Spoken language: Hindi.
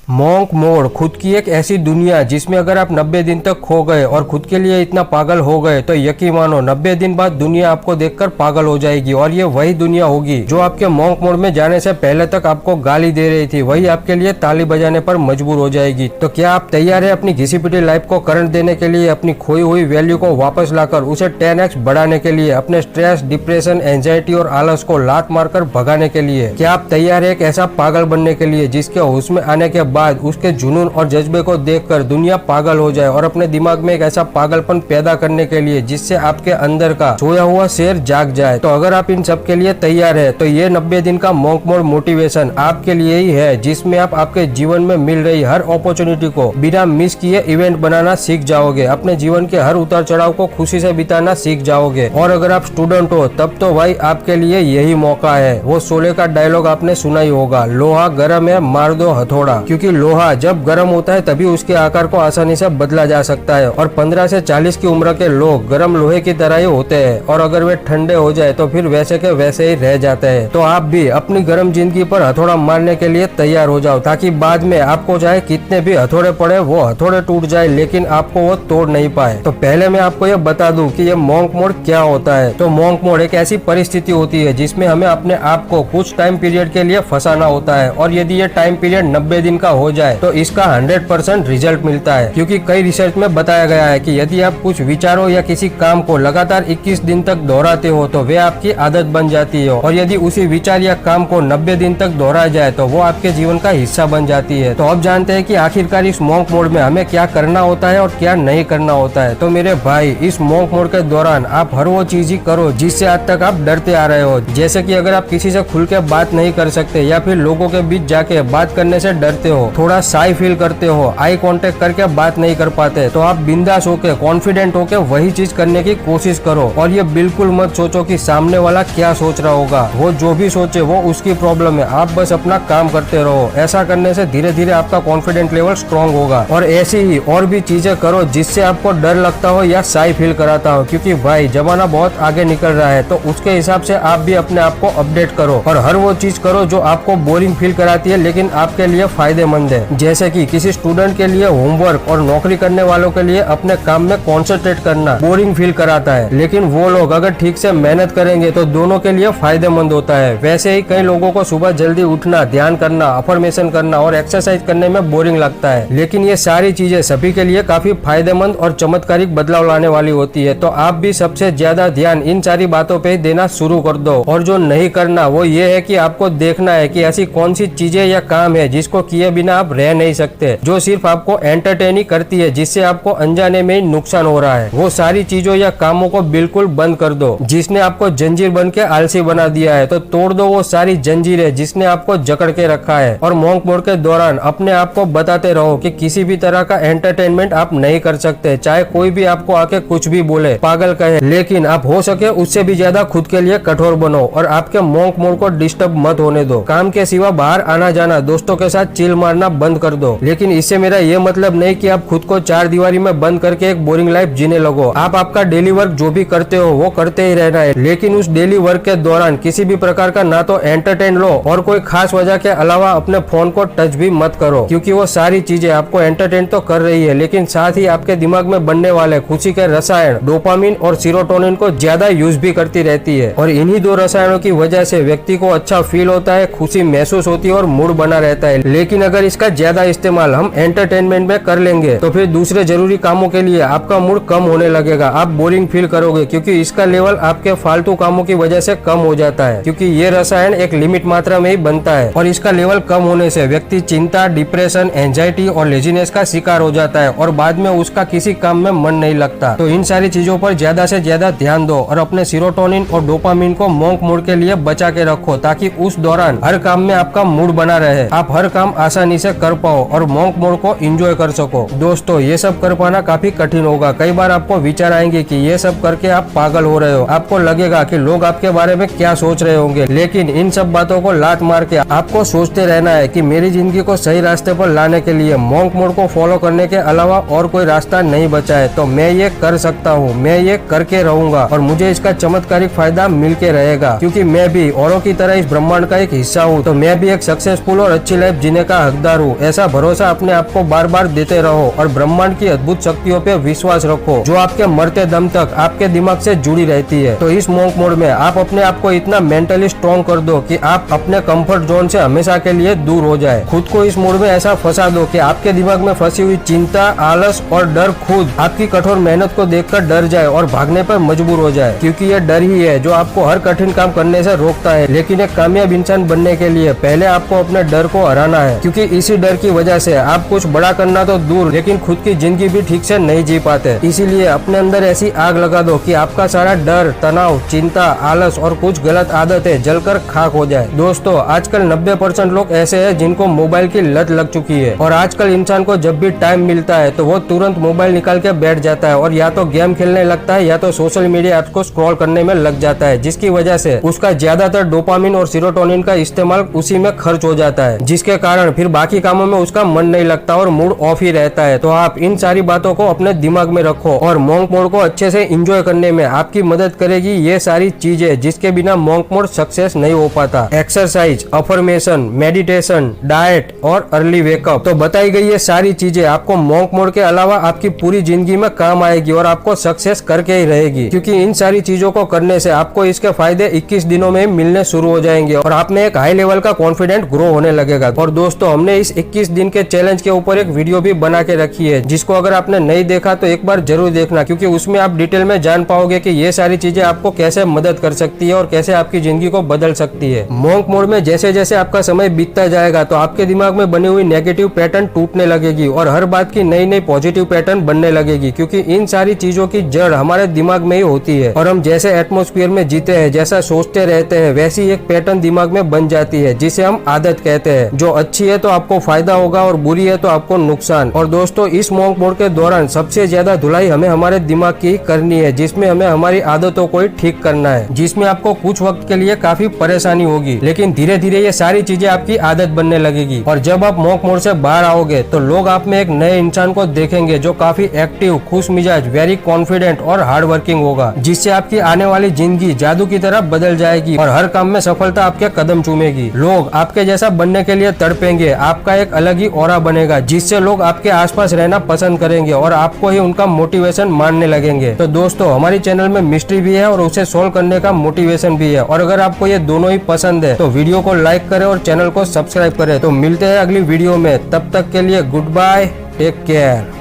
मॉन्क मोड खुद की एक ऐसी दुनिया जिसमें अगर आप 90 दिन तक खो गए और खुद के लिए इतना पागल हो गए तो यकीन मानो 90 दिन बाद दुनिया आपको देखकर पागल हो जाएगी। और ये वही दुनिया होगी जो आपके मॉन्क मोड में जाने से पहले तक आपको गाली दे रही थी, वही आपके लिए ताली बजाने पर मजबूर हो जाएगी। तो क्या आप तैयार है अपनी घिसी पिटी लाइफ को करंट देने के लिए, अपनी खोई हुई वैल्यू को वापस लाकर उसे 10x बढ़ाने के लिए, अपने स्ट्रेस, डिप्रेशन, एंजाइटी और आलस को लात मारकर भगाने के लिए? क्या आप तैयार है एक ऐसा पागल बनने के लिए जिसके होश में आने के बाद उसके जुनून और जज्बे को देखकर दुनिया पागल हो जाए, और अपने दिमाग में एक ऐसा पागलपन पैदा करने के लिए जिससे आपके अंदर का सोया हुआ शेर जाग जाए? तो अगर आप इन सब के लिए तैयार है तो ये 90 दिन का मॉन्क मोड मोटिवेशन आपके लिए ही है, जिसमें आप आपके जीवन में मिल रही हर अपॉर्चुनिटी को बिना मिस किए इवेंट बनाना सीख जाओगे, अपने जीवन के हर उतार चढ़ाव को खुशी से बिताना सीख जाओगे। और अगर आप स्टूडेंट हो तब तो भाई आपके लिए यही मौका है। वो शोले का डायलॉग आपने सुना ही होगा, लोहा गर्म है मार दो हथौड़ा, क्योंकि लोहा जब गर्म होता है तभी उसके आकार को आसानी से बदला जा सकता है। और 15 से 40 की उम्र के लोग गर्म लोहे की तरह ही होते हैं, और अगर वे ठंडे हो जाए तो फिर वैसे के वैसे ही रह जाते हैं। तो आप भी अपनी गर्म जिंदगी पर हथौड़ा मारने के लिए तैयार हो जाओ, ताकि बाद में आपको चाहे कितने भी हथौड़े पड़े वो हथौड़े टूट जाए लेकिन आपको वो तोड़ नहीं पाए। तो पहले मैं आपको ये बता दूं कि ये मॉन्क मोड क्या होता है। तो मॉन्क मोड एक ऐसी परिस्थिति होती है जिसमें हमें अपने आप को कुछ टाइम पीरियड के लिए फंसाना होता है, और यदि ये टाइम पीरियड 90 दिन का हो जाए तो इसका 100% रिजल्ट मिलता है। क्योंकि कई रिसर्च में बताया गया है कि यदि आप कुछ विचारों या किसी काम को लगातार 21 दिन तक दोहराते हो तो वे आपकी आदत बन जाती है, और यदि उसी विचार या काम को 90 दिन तक दोहराया जाए तो वो आपके जीवन का हिस्सा बन जाती है। तो अब जानते हैं कि आखिरकार इस मॉन्क मोड में हमें क्या करना होता है और क्या नहीं करना होता है। तो मेरे भाई, इस मॉन्क मोड के दौरान आप हर वो चीज ही करो जिससे आज तक आप डरते आ रहे हो। जैसे कि अगर आप किसी से खुल के बात नहीं कर सकते, या फिर लोगों के बीच जाके बात करने से डरते हो, थोड़ा शाय फील करते हो, आई कांटेक्ट करके बात नहीं कर पाते, तो आप बिंदास होके कॉन्फिडेंट होके वही चीज करने की कोशिश करो। और ये बिल्कुल मत सोचो कि सामने वाला क्या सोच रहा होगा, वो जो भी सोचे वो उसकी प्रॉब्लम है, आप बस अपना काम करते रहो। ऐसा करने से धीरे धीरे आपका कॉन्फिडेंट लेवल स्ट्रॉन्ग होगा। और ऐसी ही और भी चीजें करो जिससे आपको डर लगता हो या शाय फील कराता हो, क्योंकि भाई जमाना बहुत आगे निकल रहा है, तो उसके हिसाब से आप भी अपने आप को अपडेट करो। और हर वो चीज करो जो आपको बोरिंग फील कराती है लेकिन आपके लिए फायदेमंद है। जैसे कि किसी स्टूडेंट के लिए होमवर्क और नौकरी करने वालों के लिए अपने काम में कॉन्सेंट्रेट करना बोरिंग फील कराता है, लेकिन वो लोग अगर ठीक से मेहनत करेंगे तो दोनों के लिए फायदेमंद होता है। वैसे ही कई लोगों को सुबह जल्दी उठना, ध्यान करना, अफर्मेशन करना और एक्सरसाइज करने में बोरिंग लगता है, लेकिन ये सारी चीजें सभी के लिए काफी फायदेमंद और चमत्कारिक बदलाव लाने वाली होती है। तो आप भी सबसे ज्यादा ध्यान इन सारी बातों पे देना शुरू कर दो। और जो नहीं करना वो ये है कि आपको देखना है कि ऐसी कौन सी चीजें या काम है जिसको किए बिना आप रह नहीं सकते, जो सिर्फ आपको एंटरटेन ही करती है, जिससे आपको अनजाने में ही नुकसान हो रहा है। वो सारी चीजों या कामों को बिल्कुल बंद कर दो जिसने आपको जंजीर बन के आलसी बना दिया है। तो तोड़ दो वो सारी जंजीरें जिसने आपको जकड़ के रखा है। और मॉन्क मोड के दौरान अपने आप को बताते रहो कि किसी भी तरह का एंटरटेनमेंट आप नहीं कर सकते, चाहे कोई भी आपको आके कुछ भी बोले, पागल कहे, लेकिन आप हो सके उससे भी ज्यादा खुद के लिए कठोर बनो और आपके मॉन्क मोड को डिस्टर्ब मत होने दो। काम के सिवा बाहर आना जाना, दोस्तों के साथ चिल मारना बंद कर दो। लेकिन इससे मेरा ये मतलब नहीं कि आप खुद को 4 दीवारी में बंद करके एक बोरिंग लाइफ जीने लगो। आप आपका डेली वर्क जो भी करते हो वो करते ही रहना है, लेकिन उस डेली वर्क के दौरान किसी भी प्रकार का ना तो एंटरटेन लो और कोई खास वजह के अलावा अपने फोन को टच भी मत करो, क्योंकि वो सारी चीजें आपको एंटरटेन तो कर रही है लेकिन साथ ही आपके दिमाग में बनने वाले खुशी के रसायन डोपामिन और सीरोटोनिन को ज्यादा यूज भी करती रहती है। और इन्हीं 2 रसायनों की वजह से व्यक्ति को अच्छा फील होता है, खुशी महसूस होती है और मूड बना रहता है। लेकिन अगर इसका ज्यादा इस्तेमाल हम एंटरटेनमेंट में कर लेंगे तो फिर दूसरे जरूरी कामों के लिए आपका मूड कम होने लगेगा, आप बोरिंग फील करोगे, क्योंकि इसका लेवल आपके फालतू कामों की वजह से कम हो जाता है, क्योंकि ये रसायन एक लिमिट मात्रा में ही बनता है। और इसका लेवल कम होने से व्यक्ति चिंता, डिप्रेशन, एंजाइटी और लेजीनेस का शिकार हो जाता है और बाद में उसका किसी काम में मन नहीं लगता। तो इन सारी चीजों पर ज्यादा से ज्यादा ध्यान दो और अपने सीरोटोनिन और डोपामिन को मॉन्क मोड के लिए बचा के रखो, ताकि उस दौरान हर काम में आपका मूड बना रहे, आप हर काम आसानी से कर पाओ और मॉन्क मोड को एंजॉय कर सको। दोस्तों, ये सब कर पाना काफी कठिन होगा। कई बार आपको विचार आएंगे कि ये सब करके आप पागल हो रहे हो, आपको लगेगा कि लोग आपके बारे में क्या सोच रहे होंगे, लेकिन इन सब बातों को लात मार के आपको सोचते रहना है कि मेरी जिंदगी को सही रास्ते पर लाने के लिए मॉन्क मोड को फॉलो करने के अलावा और कोई रास्ता नहीं बचा है। तो मैं ये कर सकता हूँ, मैं ये करके रहूंगा और मुझे इसका चमत्कारिक फायदा मिल के रहेगा, क्योंकि मैं भी औरों की तरह इस ब्रह्मांड का एक हिस्सा हूँ। तो मैं भी एक सक्सेसफुल और अच्छी लाइफ जीने का हकदार हूँ, ऐसा भरोसा अपने आप को बार बार देते रहो और ब्रह्मांड की अद्भुत शक्तियों पे विश्वास रखो जो आपके मरते दम तक आपके दिमाग से जुड़ी रहती है। तो इस मॉन्क मोड में आप अपने आप को इतना मेंटली स्ट्रॉन्ग कर दो कि आप अपने कंफर्ट जोन से हमेशा के लिए दूर हो जाए। खुद को इस मोड में ऐसा फंसा दो कि आपके दिमाग में फंसी हुई चिंता, आलस और डर खुद आपकी कठोर मेहनत को देखकर डर जाए और भागने पर मजबूर हो जाए, क्योंकि ये डर ही है जो आपको हर कठिन काम करने से रोकता है। लेकिन एक कामयाब इंसान बनने के लिए पहले आपको अपने डर को हराना है, क्योंकि इसी डर की वजह से आप कुछ बड़ा करना तो दूर लेकिन खुद की जिंदगी भी ठीक से नहीं जी पाते। इसीलिए अपने अंदर ऐसी आग लगा दो कि आपका सारा डर, तनाव, चिंता, आलस और कुछ गलत आदतें जलकर खाक हो जाए। दोस्तों, आजकल 90% लोग ऐसे हैं जिनको मोबाइल की लत लग चुकी है और आजकल इंसान को जब भी टाइम मिलता है तो वो तुरंत मोबाइल निकाल के बैठ जाता है और या तो गेम खेलने लगता है या तो सोशल मीडिया ऐप्स को स्क्रॉल करने में लग जाता है, जिसकी वजह से उसका ज्यादातर डोपामिन और सेरोटोनिन का इस्तेमाल उसी में खर्च हो जाता है, जिसके कारण फिर बाकी कामों में उसका मन नहीं लगता और मूड ऑफ ही रहता है। तो आप इन सारी बातों को अपने दिमाग में रखो और मॉन्क मोड को अच्छे से एंजॉय करने में आपकी मदद करेगी ये सारी चीजें जिसके बिना मॉन्क मोड सक्सेस नहीं हो पाता। एक्सरसाइज, अफर्मेशन, मेडिटेशन, डाइट और अर्ली वेकअप। तो बताई गई ये सारी चीजें आपको मॉन्क मोड के अलावा आपकी पूरी जिंदगी में काम आएगी और आपको सक्सेस करके ही रहेगी, क्योंकि इन सारी चीजों को करने से आपको इसके फायदे 21 दिनों में मिलने शुरू हो जाएंगे और आप में एक हाई लेवल का कॉन्फिडेंट ग्रो होने लगेगा। और दोस्तों, हमने इस 21 दिन के चैलेंज के ऊपर एक वीडियो भी बना के रखी है, जिसको अगर आपने नहीं देखा तो एक बार जरूर देखना, क्योंकि उसमें आप डिटेल में जान पाओगे कि ये सारी चीजें आपको कैसे मदद कर सकती है और कैसे आपकी जिंदगी को बदल सकती है। मॉन्क मोड में जैसे जैसे आपका समय बीतता जाएगा तो आपके दिमाग में बनी हुई नेगेटिव पैटर्न टूटने लगेगी और हर बात की नई नई पॉजिटिव पैटर्न बनने लगेगी, क्योंकि इन सारी चीजों की जड़ हमारे दिमाग में ही होती है और हम जैसे एटमॉस्फेयर में जीते हैं, जैसा सोचते रहते हैं, वैसी एक पैटर्न दिमाग में बन जाती है जिसे हम आदत कहते हैं। जो अच्छी है तो आपको फायदा होगा और बुरी है तो आपको नुकसान। और दोस्तों, इस मॉन्क मोड के दौरान सबसे ज्यादा धुलाई हमें हमारे दिमाग की करनी है, जिसमें हमें हमारी आदतों को ही ठीक करना है, जिसमें आपको कुछ वक्त के लिए काफी परेशानी होगी, लेकिन धीरे धीरे ये सारी चीजें आपकी आदत बनने लगेगी। और जब आप मॉन्क मोड से बाहर आओगे तो लोग आप में एक नए इंसान को देखेंगे जो काफी एक्टिव, खुश मिजाज, वेरी कॉन्फिडेंट और हार्ड वर्किंग होगा, जिससे आपकी आने वाली जिंदगी जादू की तरह बदल जाएगी और हर काम में सफलता आपके कदम चूमेगी। लोग आपके जैसा बनने के लिए तड़पेंगे, आपका एक अलग ही ऑरा बनेगा जिससे लोग आपके आसपास रहना पसंद करेंगे और आपको ही उनका मोटिवेशन मानने लगेंगे। तो दोस्तों, हमारी चैनल में मिस्ट्री भी है और उसे सोल्व करने का मोटिवेशन भी है, और अगर आपको ये दोनों ही पसंद है तो वीडियो को लाइक करें और चैनल को सब्सक्राइब करें। तो मिलते हैं अगली वीडियो में, तब तक के लिए गुड बाय, टेक केयर।